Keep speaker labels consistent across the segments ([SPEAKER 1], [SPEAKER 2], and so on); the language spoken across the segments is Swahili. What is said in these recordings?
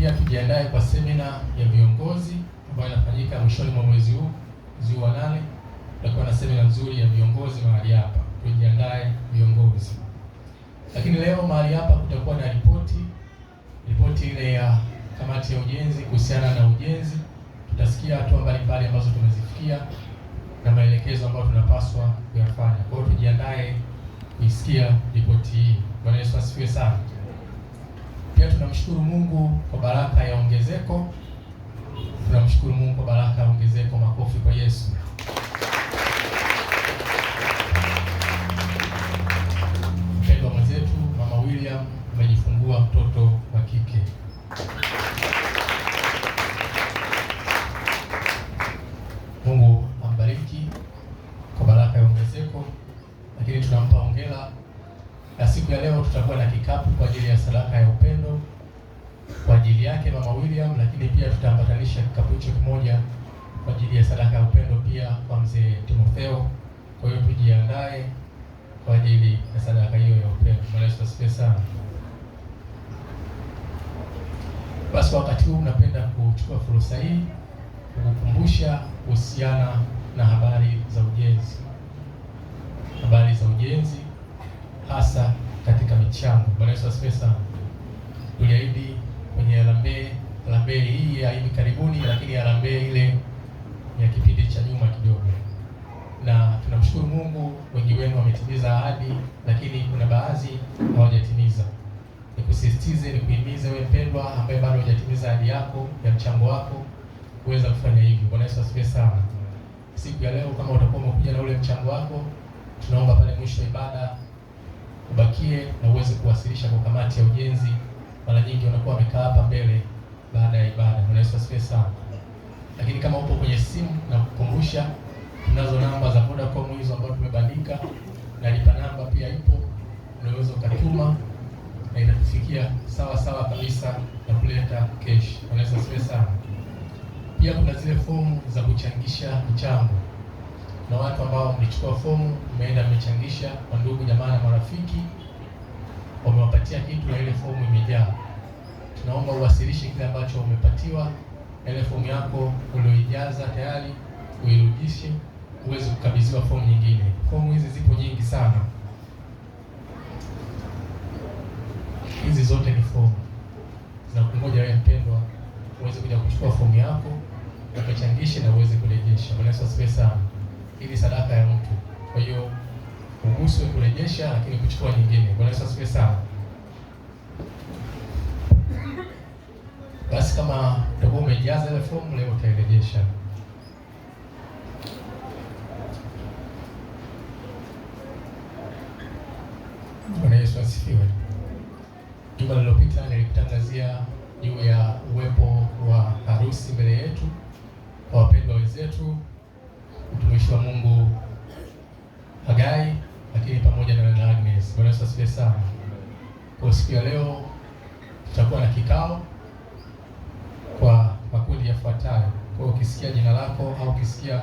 [SPEAKER 1] pia tujiandae kwa semina ya viongozi ambayo inafanyika mwishoni mwa mwezi huu wa 8. Tutakuwa na semina nzuri ya viongozi mahali hapa. Tujiandae viongozi. Lakini leo mahali hapa kutakuwa na ripoti ile ya kamati ya ujenzi kuhusiana na ujenzi. Tutasikia hatua mbalimbali ambazo tumezifikia na maelekezo ambayo tunapaswa kuyafanya. Kwa hiyo tujiandae kuisikia ripoti hii. Bwana Yesu asifiwe sana. Pia tunamshukuru Mungu kwa baraka ya ongezeko. Tunamshukuru Mungu kwa baraka ya ongezeko. Makofi kwa Yesu. Mpendwa mwenzetu Mama William amejifungua mtoto wa kike. Mungu ambariki kwa baraka ya ongezeko. Lakini tunampa hongera. Na siku ya leo tutakuwa na kikapu kwa ajili ya sadaka ya upendo kwa ajili yake Mama William, lakini pia tutaambatanisha kikapu hicho kimoja kwa ajili ya sadaka ya upendo pia kwa mzee Timotheo. Kwa hiyo tujiandae kwa ajili ya sadaka hiyo ya upendo. Bwana Yesu asifiwe sana. Basi wakati huu napenda kuchukua fursa hii kukukumbusha kuhusiana na habari za ujenzi. Habari za ujenzi hasa katika michango. Bwana Yesu asifiwe sana. Tuliahidi kwenye harambee hii ya hivi karibuni, lakini harambee ile ya kipindi cha nyuma kidogo. Na tunamshukuru Mungu, wengi wenu wametimiza ahadi, lakini kuna baadhi hawajatimiza. Nikusisitize, nikuhimize wewe mpendwa ambaye bado hujatimiza ahadi yako ya mchango wako kuweza kufanya hivyo. Bwana Yesu asifiwe sana. Siku ya leo kama utakuwa umekuja na ule mchango wako, tunaomba pale mwisho wa ibada ubakie na uweze kuwasilisha kwa kamati ya ujenzi. Mara nyingi wanakuwa wamekaa hapa mbele baada ya ibada. Bwana Yesu asifiwe sana. Lakini kama upo kwenye simu, na kukumbusha tunazo namba za Vodacom hizo ambazo tumebandika, na lipa namba pia ipo, unaweza ukatuma na itatufikia sawa kabisa na kuleta cash. Bwana Yesu asifiwe sana. Pia kuna zile fomu za kuchangisha michango. Na watu ambao mlichukua fomu, mmeenda mmechangisha kwa ndugu jamaa na marafiki, wamewapatia kitu na ile fomu imejaa. Tunaomba uwasilishe kile ambacho umepatiwa, na ile fomu yako ulioijaza tayari uirudishe uweze kukabidhiwa fomu nyingine. Fomu hizi zipo nyingi sana. Hizi zote ni fomu zinakungoja wewe mpendwa uweze kuja kuchukua fomu yako, ukachangishe na uweze kurejesha. Bwana Yesu asifiwe sana. Ili sadaka ya mtu. Kwa hiyo uguswe kurejesha, lakini kuchukua nyingine. Bwana Yesu asifiwe sana. Basi kama utakuwa umejaza ile fomu leo utairejesha. Bwana Yesu asifiwe. Juma lililopita nilikutangazia juu ya uwepo wa harusi mbele yetu kwa wapendwa wenzetu, mtumishi wa Mungu Hagai, lakini pamoja na dada Agnes. Bwana Yesu asifiwe sana. Kwa siku ya leo tutakuwa na kikao kwa makundi yafuatayo. Kwa ukisikia jina lako au ukisikia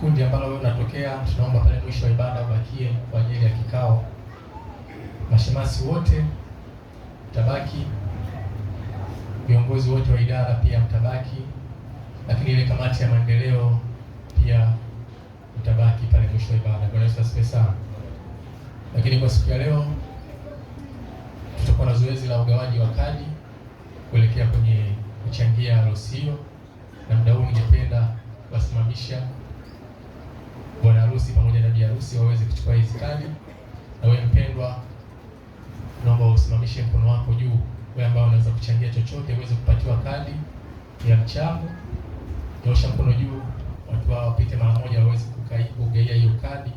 [SPEAKER 1] kundi ambalo wewe unatokea, tunaomba pale mwisho wa ibada ubakie kwa ajili ya kikao. Mashemasi wote mtabaki, viongozi wote wa idara pia mtabaki, lakini ile kamati ya maendeleo pia mtabaki pale mwisho wa ibada. Bwana Yesu asifiwe sana. Lakini kwa siku ya leo tutakuwa na zoezi la ugawaji wa kadi kuelekea kwenye kuchangia harusi hiyo, na muda huu ningependa kuwasimamisha bwana harusi pamoja na bi harusi waweze kuchukua hizi kadi. Na wewe mpendwa, naomba usimamishe mkono wako juu, wewe ambao unaweza kuchangia chochote uweze kupatiwa kadi ya mchango. Nyosha mkono juu, watu hao wapite mara moja waweze kugaia hiyo kadi.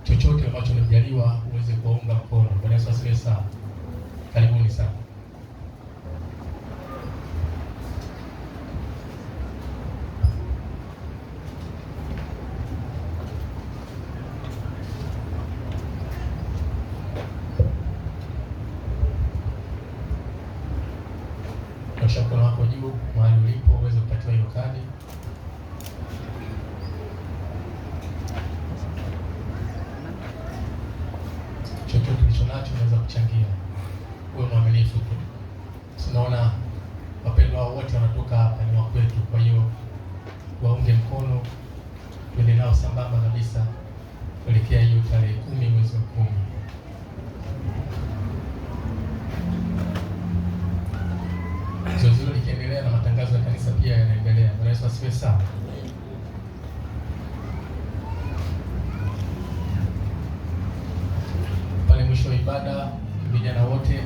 [SPEAKER 1] Chochote ambacho umejaliwa uweze kuunga mkono. Bwana Yesu asifiwe sana. Karibuni sana. Nyosha mkono wako juu mahali ulipo uweze kupatiwa hiyo kadi. Chochote kilicho nacho unaweza kuchangia. Uwe mwaminifu tu. Tunaona wao wote wanatoka hapa, ni wa kwetu. Kwa hiyo waunge mkono, tuende nao sambamba kabisa kuelekea hiyo tarehe 10 mwezi wa 10. Zoezi hilo likiendelea na matangazo ya kanisa pia yanaendelea. Bwana Yesu asifiwe sana. Pale mwisho wa ibada, vijana wote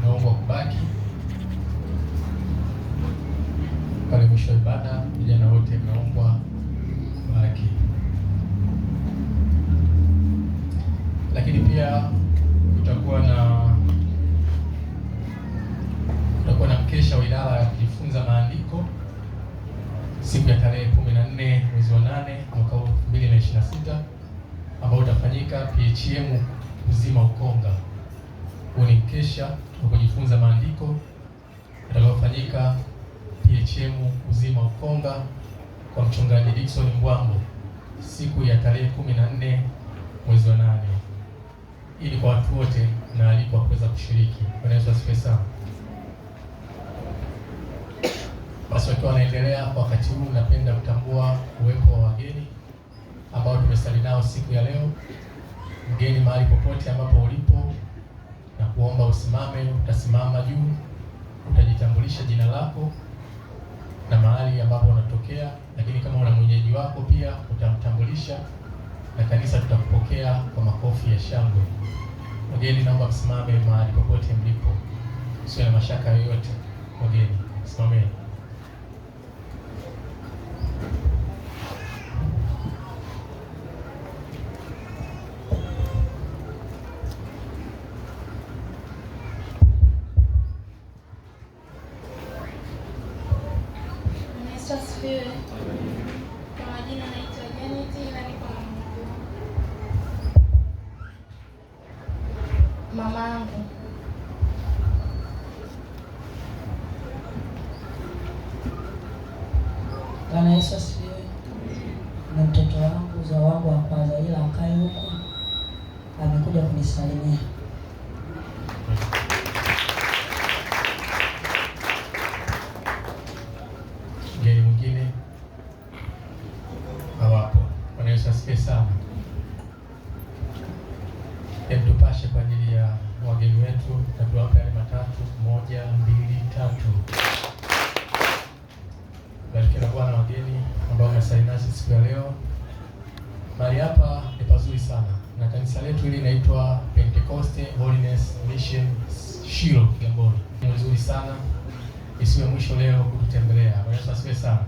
[SPEAKER 1] naomba kubaki. Pale mwisho wa ibada, vijana wote naomba kubaki. Lakini pia kutakuwa na mkesha wa idara ya kujifunza maandiko siku ya tarehe 14 mwezi wa 8 mwaka 2026 ambao utafanyika PHM Uzima Ukonga. Huu ni mkesha wa kujifunza maandiko utakaofanyika PHM Uzima Ukonga kwa mchungaji Dickson Mbwambo siku ya tarehe 14 mwezi wa 8. Ili kwa watu wote na alikwa kuweza kushiriki. Bwana Yesu asifiwe sana. Basi wakiwa wanaendelea wakati huu, napenda kutambua uwepo wa wageni ambao tumesali nao siku ya leo. Mgeni, mahali popote ambapo ulipo, na kuomba usimame. Utasimama juu, utajitambulisha jina lako na mahali ambapo unatokea, lakini kama una mwenyeji wako pia utamtambulisha, na kanisa tutakupokea kwa makofi ya shangwe. Wageni, naomba msimame mahali popote mlipo, usiwe na mashaka yoyote. Wageni, simameni.
[SPEAKER 2] Asifiwe. Kwa majina naitwa Janet, ila niko na mamangu.
[SPEAKER 3] Bwana Yesu asifiwe. Na mtoto wangu uzao wangu wa kwanza, ila akae huko, amekuja kunisalimia.
[SPEAKER 1] Mgeni mwingine hawapo. Bwana Yesu asifiwe sana. Hebu tupashe kwa ajili ya wageni wetu, na tuwape yale matatu. 1, 2, 3. Barikiwa Bwana wageni ambao wamesali nasi siku ya leo. Mahali hapa ni pazuri sana, na kanisa letu hili linaitwa Pentecost Holiness Mission Shilo Kigamboni. Ni nzuri sana, isiwe mwisho leo kututembelea. Bwana Yesu asifiwe sana.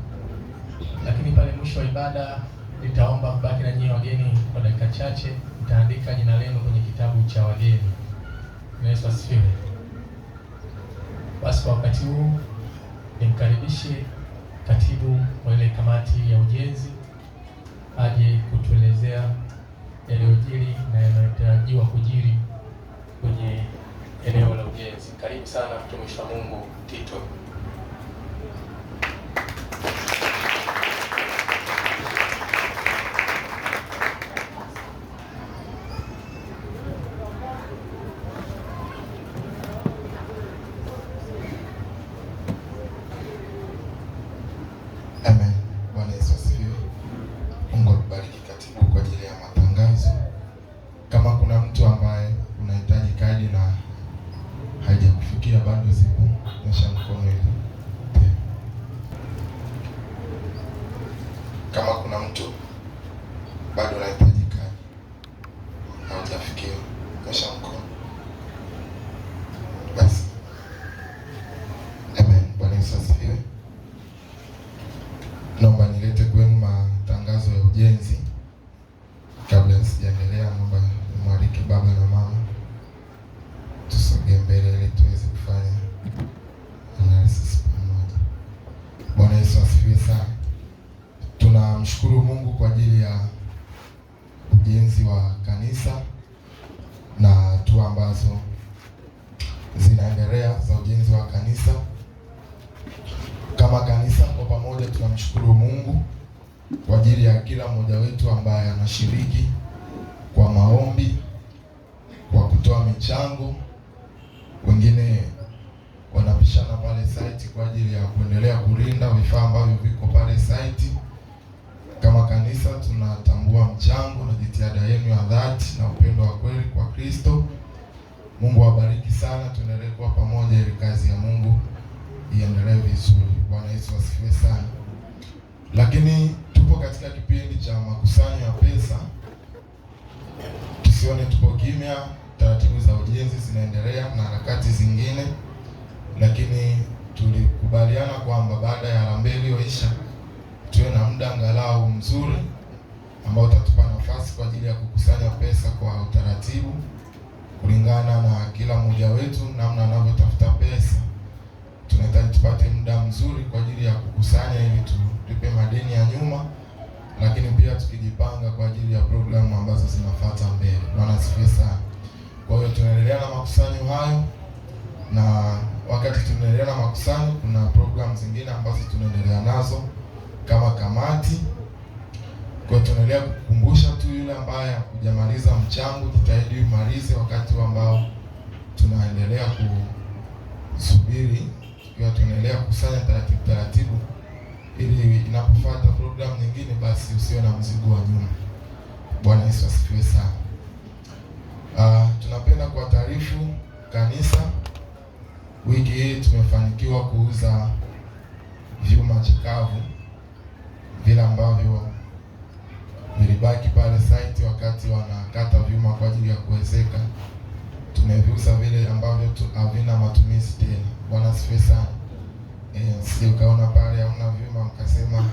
[SPEAKER 1] Lakini pale mwisho wa ibada nitaomba kubaki na nyinyi wageni kwa dakika chache, mtaandika jina lenu kwenye kitabu cha wageni. Bwana Yesu asifiwe. Basi kwa wakati huu nimkaribishe katibu wa ile kamati ya ujenzi aje kutuelezea yaliyojiri na yanayotarajiwa kujiri kwenye eneo la ujenzi. Karibu sana mtumishi wa Mungu Tito.
[SPEAKER 4] Amen. Bwana Yesu asifiwe. Mungu akubariki katibu kwa ajili ya matangazo. Kama kuna mtu ambaye unahitaji kadi na haijakufikia bado, zipo, nyosha mkono ili. Kama kuna mtu bado unahitaji kadi haujafikia, nyosha mkono. Basi. Amen. Bwana Yesu asifiwe. Naomba nilete kwenu matangazo ya ujenzi. Kabla sijaendelea, naomba nimwalike baba na mama tusogee mbele ili tuweze kufanya analysis pamoja. Bwana Yesu asifiwe sana. Tunamshukuru Mungu kwa ajili ya ujenzi wa kanisa na hatua ambazo zinaendelea za ujenzi wa kanisa. Kama kanisa kwa pamoja tunamshukuru Mungu kwa ajili ya kila mmoja wetu ambaye anashiriki kwa maombi, kwa kutoa michango, wengine wana tunapishana pale site kwa ajili ya kuendelea kulinda vifaa ambavyo viko pale site. Kama kanisa tunatambua mchango na jitihada yenu ya dhati na upendo wa kweli kwa Kristo. Mungu awabariki sana, tuendelee kuwa pamoja ili kazi ya Mungu iendelee vizuri. Bwana Yesu asifiwe sana. Lakini tupo katika kipindi cha makusanyo ya pesa. Tusione tupo kimya, taratibu za ujenzi zinaendelea na harakati zingine. Lakini tulikubaliana kwamba baada ya harambee iliyoisha tuwe na muda angalau mzuri ambao utatupa nafasi kwa ajili ya kukusanya pesa kwa utaratibu kulingana na kila mmoja wetu namna anavyotafuta pesa. Tunahitaji tupate muda mzuri kwa ajili ya kukusanya ili tulipe madeni ya nyuma, lakini pia tukijipanga kwa ajili ya programu ambazo zinafuata mbele. Bwana asifiwe sana. Kwa hiyo tunaendelea na makusanyo hayo, na wakati tunaendelea na makusanyo kuna programu zingine ambazo tunaendelea nazo kama kamati. Kwa tunaendelea kukumbusha tu yule ambaye hujamaliza mchango, jitahidi umalize wakati ambao tunaendelea kusubiri, tukiwa tunaendelea kukusanya taratibu ili inapofuata programu nyingine basi usiwe na mzigo wa nyuma. Bwana Yesu asifiwe sana. Tunapenda kuwataarifu kanisa, wiki hii tumefanikiwa kuuza vyuma chakavu vile ambavyo vilibaki pale site wakati wanakata vyuma kwa ajili ya kuwezeka. Tumeviuza vile ambavyo havina matumizi tena. Bwana asifiwe sana. Sio ukaona pale hamna vyuma mkasema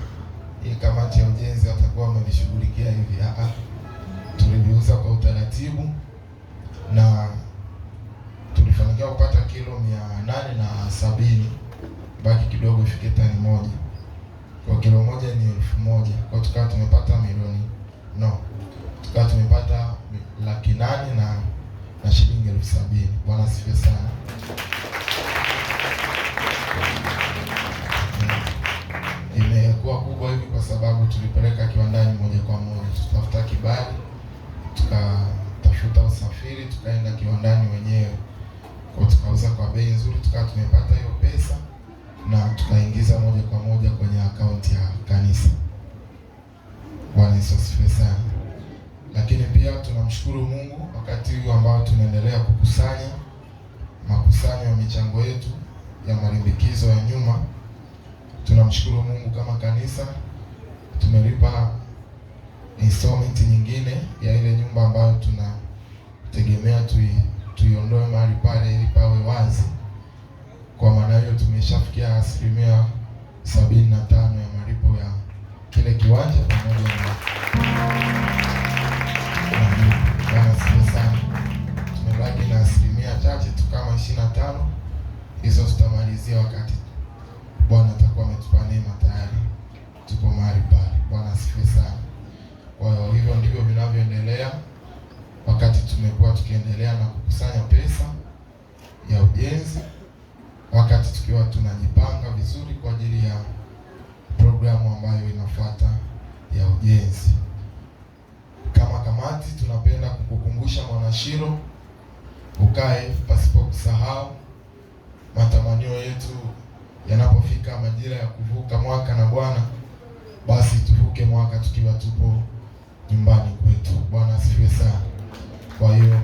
[SPEAKER 4] hii kamati ya ujenzi watakuwa wamelishughulikia hivi. Tuliviuza kwa utaratibu na tulifanikiwa kupata kilo 870, baki kidogo ifike tani moja. Kwa kilo moja ni 1000. Kwa tukawa tumepata tukawa tumepata 800,000 na shilingi 70,000. Bwana asifiwe sana. Imekuwa kubwa hivi kwa sababu tulipeleka kiwandani moja kwa moja. Tutafuta kibali, tukatafuta usafiri, tukaenda kiwandani wenyewe. Kwa tukauza kwa bei nzuri, tukawa tumepata hiyo pesa na tukaingiza moja kwa moja kwenye akaunti ya kanisa. Bwana Yesu asifiwe sana. Lakini pia tunamshukuru Mungu wakati huu ambao tunaendelea kukusanya makusanyo ya michango yetu ya malimbikizo ya nyuma. Tunamshukuru Mungu kama kanisa tumelipa installment nyingine ya ile nyumba ambayo tunategemea tuiondoe mahali pale ili pawe wazi. Kwa maana hiyo tumeshafikia 75% ya malipo ya kile kiwanja pamoja na sana. Tumebaki na chache tu kama 25. Hizo tutamalizia wakati Bwana atakuwa ametupa neema tayari. Tuko mahali pale. Bwana asifiwe sana. Kwa hiyo hivyo ndivyo vinavyoendelea wakati tumekuwa tukiendelea na kukusanya pesa ya ujenzi, wakati tukiwa tunajipanga vizuri kwa ajili ya programu ambayo inafuata ya ujenzi. Kama kamati tunapenda kukukumbusha mwanashiro, ukae pasipo kusahau matamanio yetu yanapofika majira ya kuvuka mwaka na Bwana, basi tuvuke mwaka tukiwa tupo nyumbani kwetu. Bwana asifiwe sana. Kwa hiyo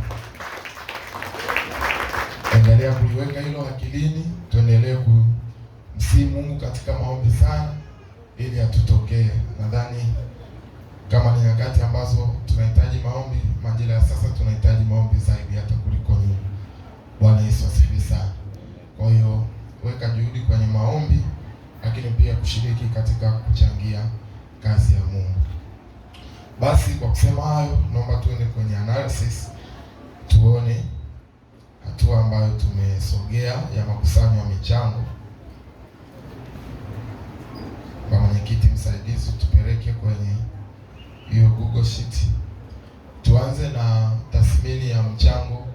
[SPEAKER 4] endelea kuliweka hilo akilini, tuendelee kumsihi Mungu katika maombi sana ili atutokee. Nadhani kama ni nyakati ambazo tunahitaji maombi, majira ya sasa tunahitaji maombi zaidi hata kuliko nyuma. Bwana Yesu asifiwe sana. Kwa hiyo weka juhudi kwenye maombi, lakini pia kushiriki katika kuchangia kazi ya Mungu. Basi kwa kusema hayo, naomba tuende kwenye analysis, tuone hatua ambayo tumesogea ya makusanyo ya michango. Kwa mwenyekiti msaidizi tupeleke kwenye hiyo Google Sheet. Tuanze na tathmini ya mchango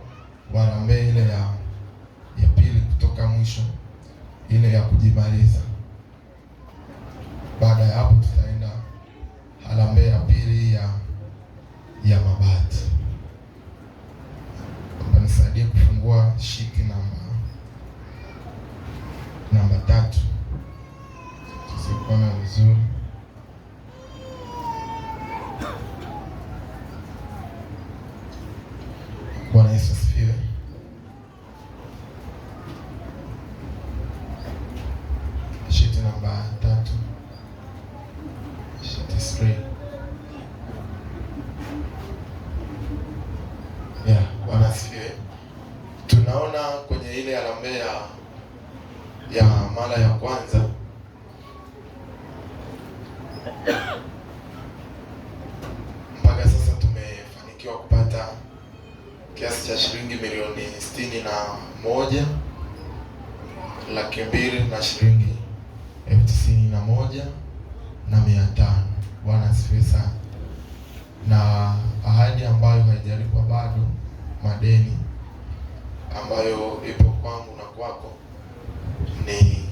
[SPEAKER 4] wa harambee ile ya pili kutoka mwisho, ile ya kujimaliza. Baada ya hapo tutaenda harambee ya pili ya mabati. Naomba nisaidie kufungua sheet namba 3 tusikuona vizuri. Bwana Yesu asifiwe. Sheet namba 3, sheet 3. Bwana asifiwe. Tunaona kwenye ile harambee ya mara ya kwanza mpaka sasa tumefanikiwa kupata kiasi cha shilingi milioni 61,200,000 na shilingi 91,500. Bwana asifiwe sana. Na ahadi ambayo haijalipwa bado, madeni ambayo ipo kwangu na kwako ni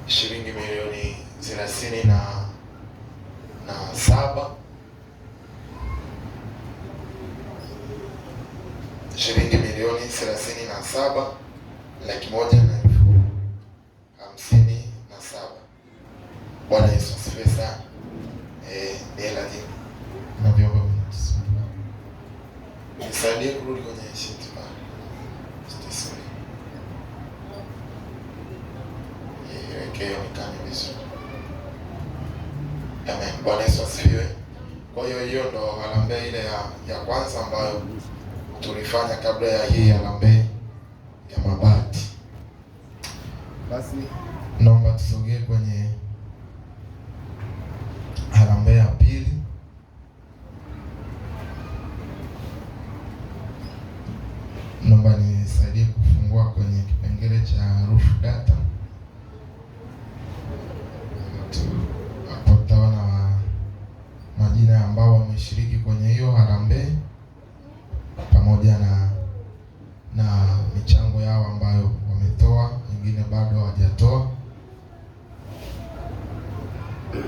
[SPEAKER 4] shilingi milioni 37, shilingi milioni 37,150,000. Bwana Yesu asifiwe sana. Ni hela nyingi. Na vyombo vinatusumbua. Nisaidie kurudi kwenye sheet pale. Stisuri. Iweke onekane vizuri. Amen. Bwana Yesu asifiwe. Kwa hiyo ndo harambee ile ya kwanza ambayo tulifanya kabla ya hii harambee ya mabati. Basi naomba tusogee kwenye harambee ya pili. Naomba nisaidie kufungua kwenye kipengele cha roof data. Hapo tutaona majina ambao wameshiriki kwenye hiyo harambee pamoja na michango yao ambayo wametoa, wengine bado hawajatoa.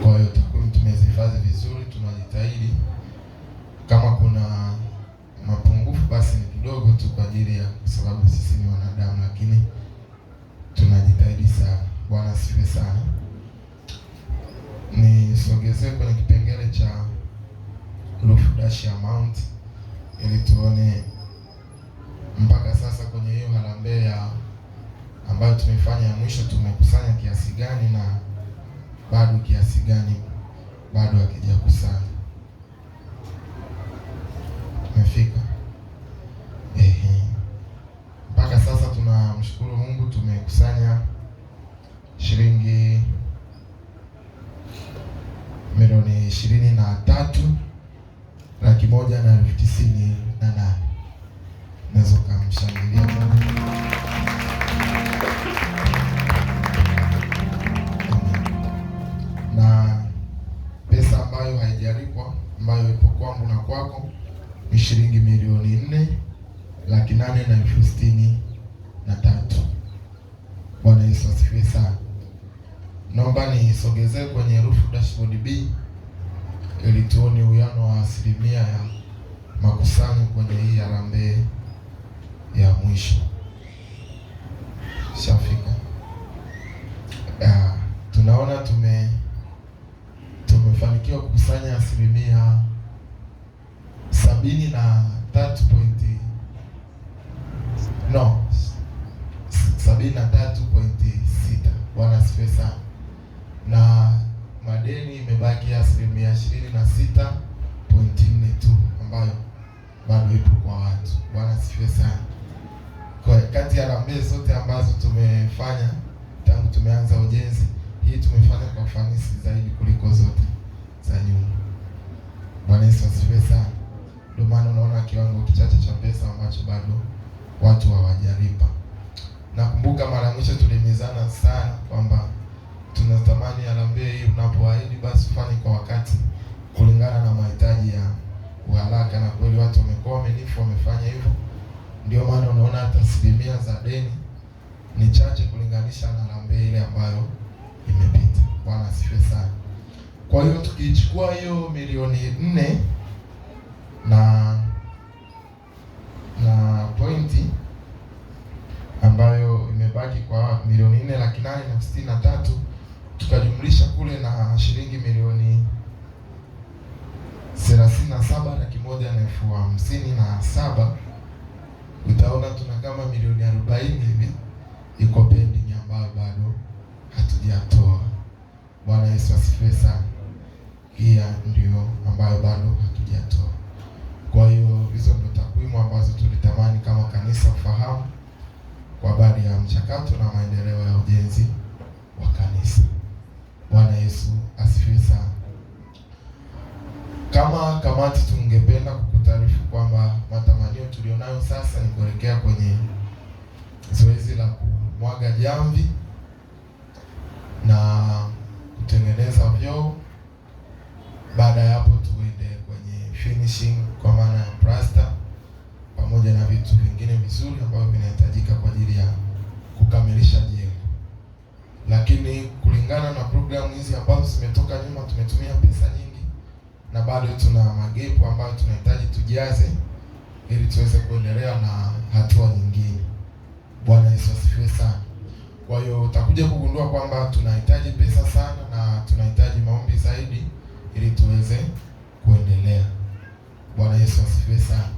[SPEAKER 4] Kwa hiyo takwimu tumezihifadhi vizuri, tunajitahidi. Kama kuna mapungufu basi ni kidogo tu, kwa ajili ya sababu sisi ni wanadamu, lakini tunajitahidi sana. Bwana asifiwe sana. Nisogezee kwenye kipengele cha roof dash amount ili tuone mpaka sasa kwenye hiyo harambee ambayo tumefanya ya mwisho tumekusanya kiasi gani na bado kiasi gani bado hakijakusanya. Tumefika mpaka sasa, tunamshukuru Mungu, tumekusanya shilingi milioni 23,198,000. Naweza kumshangilia Mungu. Na pesa ambayo haijalipwa ambayo ipo kwangu na kwako ni shilingi milioni 4,863,000. Bwana Yesu asifiwe sana. Naomba nisogezee kwenye roof dashboard B ili tuone uwiano wa asilimia ya makusanyo kwenye hii harambee ya mwisho. Shafika. Tunaona tumefanikiwa kukusanya asilimia 73.6. Bwana asifiwe sana. Na madeni imebaki asilimia 26.4 tu ambayo bado ipo kwa watu. Bwana asifiwe sana. Kwa kati ya harambee zote ambazo tumefanya tangu tumeanza ujenzi, hii tumefanya kwa ufanisi zaidi kuliko zote za nyuma. Bwana Yesu asifiwe sana. Ndio maana unaona kiwango kichache cha pesa ambacho bado watu hawajalipa. Nakumbuka mara mwisho tulimizana sana kwamba tunatamani harambee hii unapoahidi basi ufanye kwa wakati kulingana na mahitaji ya uharaka, na kweli watu wamekuwa waaminifu, wamefanya hivyo. Ndio maana unaona hata asilimia za deni ni chache kulinganisha na harambee ile ambayo imepita. Bwana asifiwe sana. Kwa hiyo tukichukua hiyo milioni 4 na pointi ambayo imebaki kwa milioni 4,00,000 863 tukajumlisha kule na shilingi milioni 37,157,000, utaona tuna kama milioni 40 hivi iko pending ambayo bado hatujatoa. Bwana Yesu asifiwe sana. Hii ndio ambayo bado hatujatoa. Kwa hiyo hizo ndio takwimu ambazo tulitamani kama kanisa kufahamu kwa habari ya mchakato na maendeleo ya ujenzi wa kanisa. Bwana Yesu asifiwe sana. Kama kamati tungependa kukutaarifu kwamba matamanio tulionayo sasa ni kuelekea kwenye zoezi la kumwaga jamvi na kutengeneza vyoo. Baada ya hapo tuende kwenye finishing kwa maana ya plaster pamoja na vitu vingine vizuri ambavyo vinahitajika kwa ajili ya kukamilisha jengo. Lakini kulingana na programu hizi ambazo zimetoka nyuma, tumetumia pesa nyingi na bado tuna magepu ambayo tunahitaji tujaze ili tuweze kuendelea na hatua nyingine. Bwana Yesu asifiwe sana. Kwa hiyo utakuja kugundua kwamba tunahitaji pesa sana na tunahitaji maombi zaidi ili tuweze kuendelea. Bwana Yesu asifiwe sana.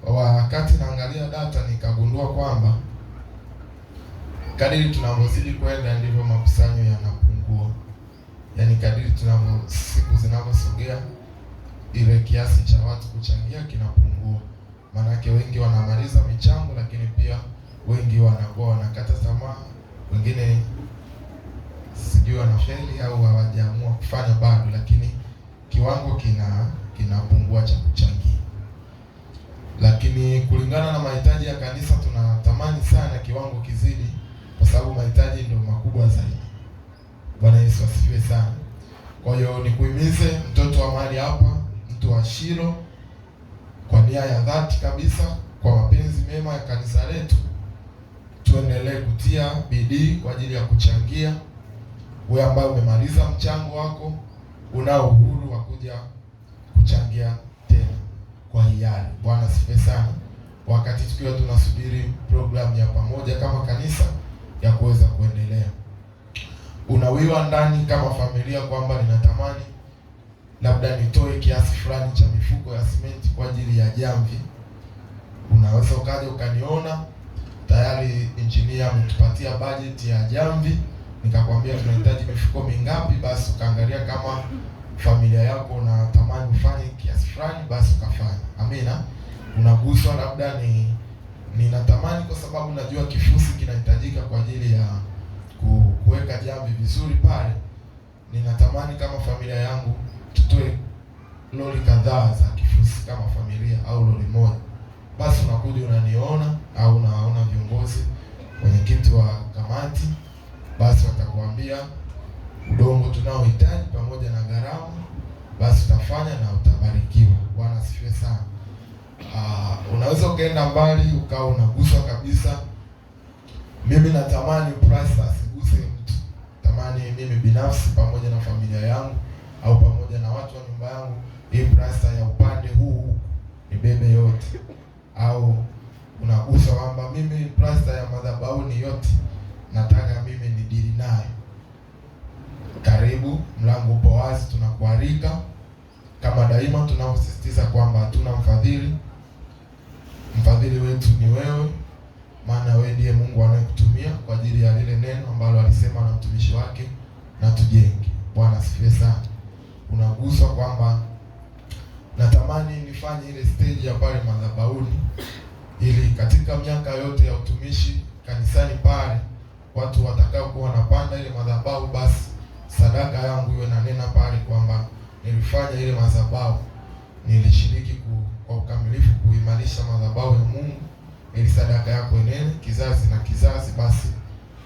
[SPEAKER 4] Wakati naangalia data nikagundua kwamba kadiri tunavyozidi kwenda ndivyo makusanyo yanapungua. Yaani kadiri siku zinavyosogea ile kiasi cha watu kuchangia kinapungua. Maanake wengi wanamaliza michango, lakini pia wengi wanakuwa wanakata tamaa, wengine sijui wanafeli au hawajaamua kufanya bado, lakini kiwango kinapungua cha kuchangia. Lakini kulingana na mahitaji ya kanisa tunatamani sana kiwango kizidi, kwa sababu mahitaji ndio makubwa zaidi. Bwana Yesu asifiwe sana. Kwa hiyo nikuhimize mtoto wa mahali hapa, mtu wa Shilo, kwa nia ya dhati kabisa, kwa mapenzi mema ya kanisa letu, tuendelee kutia bidii kwa ajili ya kuchangia. Wewe ambaye umemaliza mchango wako, unao uhuru wa kuja kuchangia tena kwa hiari. Bwana asifiwe sana. Wakati tukiwa tunasubiri programu ya pamoja kama kanisa ya kuweza kuendelea, unawiwa ndani kama familia kwamba ninatamani labda nitoe kiasi fulani cha mifuko ya simenti kwa ajili ya jamvi, unaweza ukaja ukaniona tayari engineer ametupatia budget ya jamvi, nikakwambia tunahitaji mifuko mingapi, basi ukaangalia kama familia yako unatamani ufanye kiasi fulani, basi ukafanya. Amina. Unaguswa labda ninatamani kwa sababu najua kifusi kinahitajika kwa ajili ya kuweka jamvi vizuri pale, ninatamani kama familia yangu tutoe lori kadhaa za kifusi kama familia au lori moja, basi unakuja unaniona au unaona viongozi wenyekiti wa kamati, basi watakuambia udongo tunaohitaji pamoja na gharama, basi utafanya na utabarikiwa. Bwana asifiwe sana. Unaweza ukaenda mbali ukawa unaguswa kabisa, mimi natamani plaster asiguse mtu, tamani mimi binafsi pamoja na familia yangu au pamoja na watu wa nyumba yangu, hii plaster ya upande huu nibebe yote. Au unaguswa kwamba mimi plaster ya madhabahuni yote nataka mimi nidili nayo, karibu, mlango upo wazi, tunakualika. Kama daima tunaosisitiza kwamba hatuna mfadhili, mfadhili wetu ni wewe, maana wewe ndiye Mungu anayekutumia kwa ajili ya lile neno ambalo alisema na mtumishi wake na tujenge. Bwana asifiwe sana. Unaguswa kwamba natamani nifanye ile stage ya pale madhabahuni, ili katika miaka yote ya utumishi kanisani pale, watu watakao kuwa wanapanda ile madhabahu, basi sadaka yangu iwe nanena pale kwamba nilifanya ile madhabahu, nilishiriki kwa ukamilifu kuimarisha madhabahu ya Mungu, ili sadaka yako inene kizazi na kizazi. Basi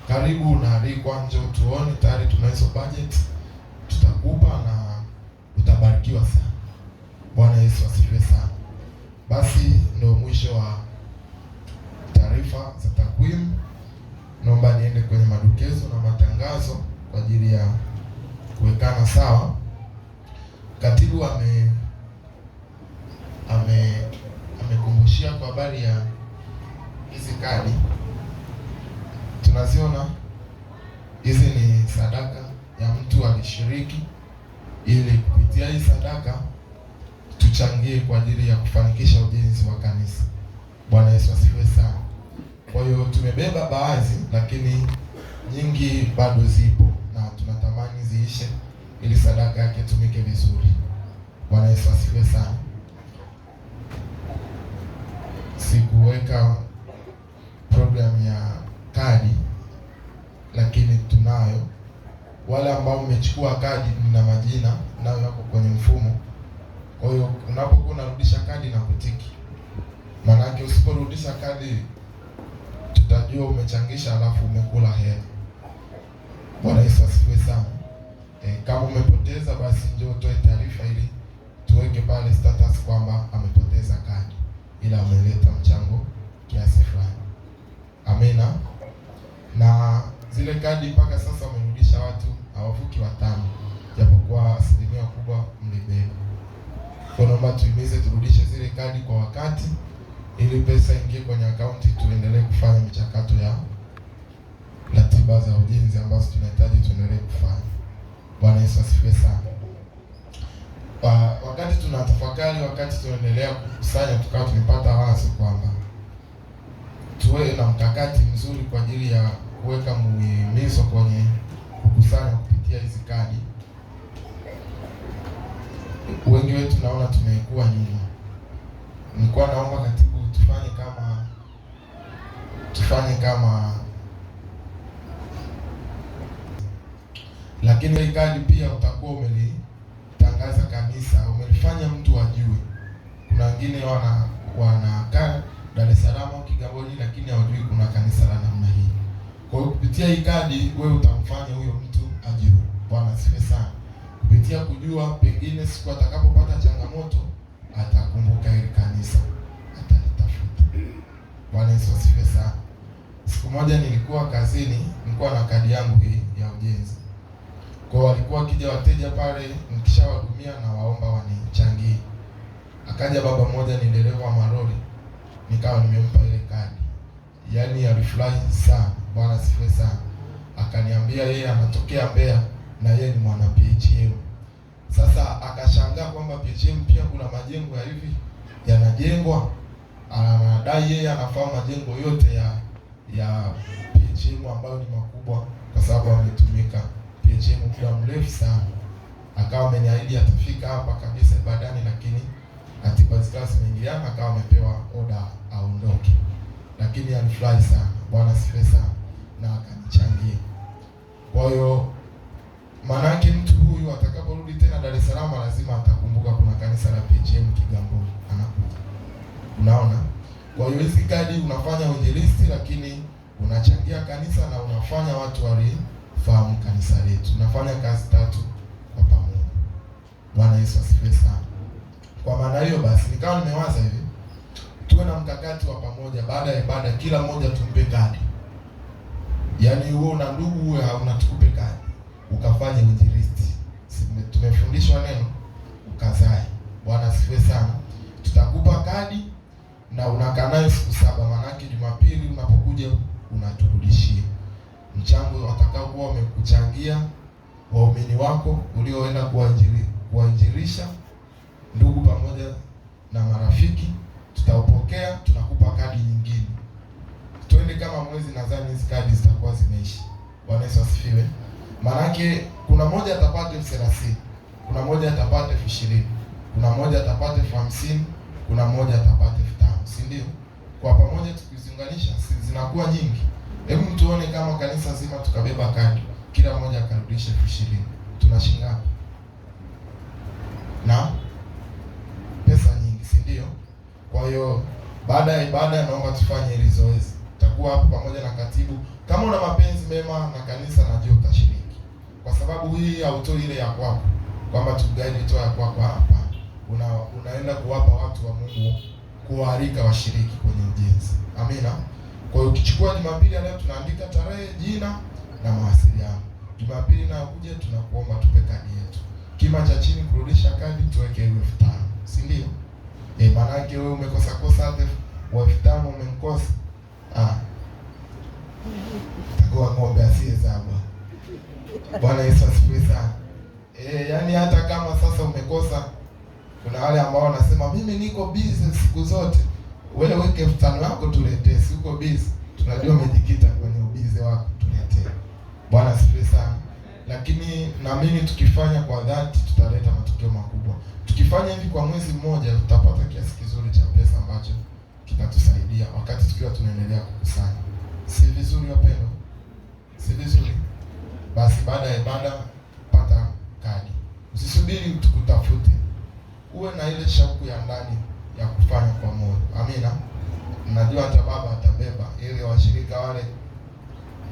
[SPEAKER 4] karibu na alikwa, njoo tuone, tayari tuna hizo budget, tutakupa na utabarikiwa sana. Bwana Yesu asifiwe sana. Basi ndio mwisho wa taarifa za takwimu. Naomba niende kwenye madokezo na matangazo kwa ajili ya kuwekana sawa. Katibu amekumbushia kwa habari ya hizi kadi tunaziona hizi ni sadaka ya mtu alishiriki, ili kupitia hii sadaka tuchangie kwa ajili ya kufanikisha ujenzi wa kanisa. Bwana Yesu asifiwe sana. Kwa hiyo tumebeba baadhi, lakini nyingi bado zipo na tunatamani ziishe ili sadaka yake tumike vizuri. Bwana Yesu asifiwe sana. Sikuweka program ya kadi, lakini tunayo. Wale ambao mmechukua kadi na majina nayo yako kwenye mfumo. Kwa hiyo unapokuwa unarudisha kadi na kutiki, maana usiporudisha kadi tutajua umechangisha alafu umekula hela. Bwana Yesu asifiwe sana. Kama umepoteza basi njoo utoe taarifa ili tuweke pale status kwamba amepoteza kadi ila ameleta mchango kiasi fulani. Amina. Na zile kadi mpaka sasa wamerudisha watu hawavuki 5, japokuwa asilimia kubwa mlibeba. Kwa naomba tuhimize turudishe zile kadi kwa wakati ili pesa ingie kwenye akaunti, tuendelee kufanya michakato ya ratiba za ujenzi ambazo tunahitaji tuendelee kufanya. Bwana Yesu asifiwe sana. Wakati tunatafakari, wakati tunaendelea kukusanya, tukawa tumepata wazo kwamba tuwe na mkakati mzuri kwa ajili ya kuweka muhimizo kwenye kukusanya kupitia hizi kadi. Wengi wetu naona tumekuwa nyuma. Nilikuwa naomba katibu tufanye kama lakini hii kadi pia utakuwa umelitangaza kanisa, umelifanya mtu ajue. Kuna wengine wanakaa Dar es Salaam au Kigamboni lakini hawajui kuna kanisa la namna hii. Kwa hiyo kupitia hii kadi wewe utamfanya huyo mtu ajue. Bwana asifiwe sana. Kupitia kujua, pengine siku atakapopata changamoto atakumbuka hili kanisa, atalitafuta. Bwana Yesu asifiwe sana. Siku moja nilikuwa kazini, nilikuwa na kadi yangu hii ya ujenzi. Kwa walikuwa wakija wateja pale, nikishawahudumia na waomba wanichangie. Akaja baba mmoja ni dereva wa malori, nikawa nimempa ile kadi. Yaani alifurahi sana. Bwana asifiwe sana. Akaniambia yeye anatokea Mbeya na yeye ni mwana PHM. Sasa akashangaa kwamba PHM pia kuna majengo ya hivi yanajengwa. Anadai yeye anafahamu majengo yote ya PHM ambayo ni makubwa kwa sababu ametumika PHM muda mrefu sana. Akawa ameniahidi atafika hapa kabisa ibadani, lakini katika zikawa zimeingiliana, akawa amepewa oda aondoke. Lakini alifurahi sana. Bwana asifiwe sana. Na akanichangia. Kwa hiyo manake mtu huyu atakaporudi tena Dar es Salaam lazima atakumbuka kuna kanisa la PHM Kigamboni anakuja. Unaona? Kwa hiyo hizi kadi unafanya uinjilisti, lakini unachangia kanisa na unafanya watu walifahamu kanisa letu. Unafanya kazi tatu kwa pamoja. Bwana Yesu asifiwe sana. Kwa maana hiyo basi nikawa nimewaza hivi, tuwe na mkakati wa pamoja. Baada ya ibada kila mmoja tumpe kadi. Yaani wewe una ndugu, wewe hauna, tukupe kadi ukafanye uinjilisti. Tumefundishwa neno ukazae. Bwana asifiwe sana. Tutakupa kadi na unakaa nayo siku 7, maana yake Jumapili unapokuja unaturudishia mchango watakao kuwa wamekuchangia waumini wako ulioenda kuwainjilisha, ndugu pamoja na marafiki. Tutaupokea, tunakupa kadi nyingine. Twende kama mwezi, nadhani hizo kadi zitakuwa zimeisha. Bwana Yesu asifiwe. Maanake kuna mmoja atapata 30,000, kuna mmoja atapata 20,000, kuna mmoja atapata 50,000, kuna mmoja atapata 5,000, si ndio? Kwa pamoja tukiziunganisha zinakuwa nyingi. Hebu tuone kama kanisa zima tukabeba kadi, kila mmoja akarudisha 20,000. Tunashinga na pesa nyingi, si ndio? Kwa hiyo baada ya ibada naomba tufanye hili zoezi. Tutakuwa hapo pamoja na katibu. Kama una mapenzi mema na kanisa, najua utashiriki. Kwa sababu hii hautoi ile ya kwako kwamba tugaidi toa ya kwako hapa. Unaenda kuwapa watu wa Mungu, kualika washiriki kwenye ujenzi. Amina. Kwa hiyo ukichukua Jumapili leo tunaandika tarehe, jina na mawasiliano. Jumapili inayokuja tunakuomba tupe kadi yetu. Kima cha chini kurudisha kadi tuweke 5,000, si ndio? Maana yake wewe umekosa hata 5,000 umemkosa. Takuwa ng'ombe asiyehesabu. Bwana Yesu asifiwe sana. Yaani hata kama sasa umekosa, kuna wale ambao wanasema mimi niko busy siku zote. Wewe weke 5,000 yako tuletee, si uko busy. Tunajua umejikita kwenye ubizi wako, tuletee. Bwana asifiwe sana. Lakini naamini tukifanya kwa dhati tutaleta matokeo makubwa. Tukifanya hivi kwa mwezi mmoja tutapata kiasi kizuri cha pesa ambacho kitatusaidia wakati tukiwa tunaendelea kukusanya. Si vizuri wapendwa? Si vizuri? Basi baada ya ibada pata kadi. Usisubiri tukutafute. Uwe na ile shauku ya ndani ya kufanya kwa moyo. Amina. Najua hata baba atabeba ili washirika wale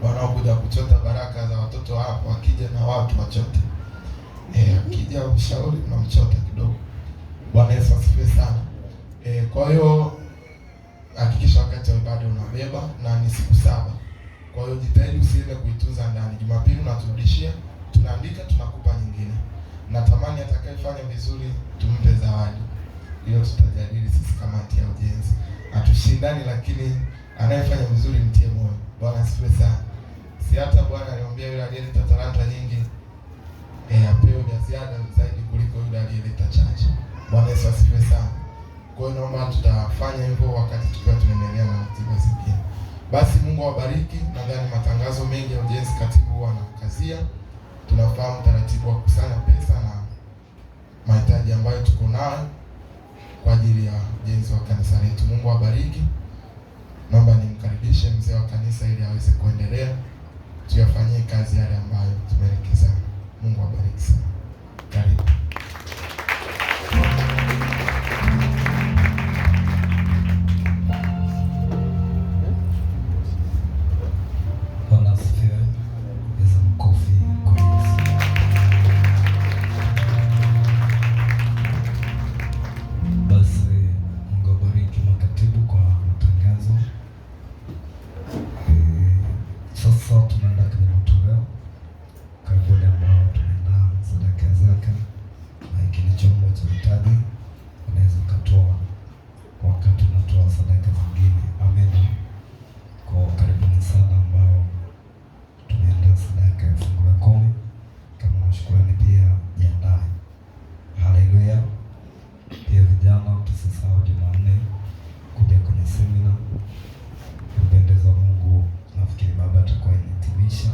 [SPEAKER 4] wanaokuja kuchota baraka za watoto hapo wakija na watu wachote. Akija ushauri na mchota kidogo. Bwana Yesu asifiwe sana. Kwa hiyo hakikisha wakati wa ibada unabeba, na ni siku 7. Kwa hiyo jitahidi usiende kuitunza ndani. Jumapili unaturudishia, tunaandika, tunakupa nyingine. Natamani atakayefanya vizuri tumpe zawadi. Hiyo tutajadili sisi kamati ya ujenzi. Hatushindani, lakini anayefanya vizuri mtie moyo. Bwana asifiwe sana. Si hata Bwana aliambia yule aliyeleta talanta nyingi apewe vya ziada zaidi kuliko yule aliyeleta chache. Bwana Yesu asifiwe sana. Kwa hiyo naomba tutafanya hivyo wakati tukiwa tunaendelea na ratiba zingine. Basi Mungu awabariki. Nadhani matangazo mengi ya ujenzi katibu anakazia. Tunafahamu taratibu wa kukusanya pesa na mahitaji ambayo tuko nayo kwa ajili ya ujenzi wa kanisa letu. Mungu awabariki. Naomba nimkaribishe mzee wa kanisa ili aweze kuendelea tuyafanyie kazi yale ambayo tumeelekezana. Mungu awabariki sana. Karibu.
[SPEAKER 5] Tusisahau Jumanne kuja kwenye semina. Kupendeza Mungu, nafikiri baba atakuwa inahitimisha.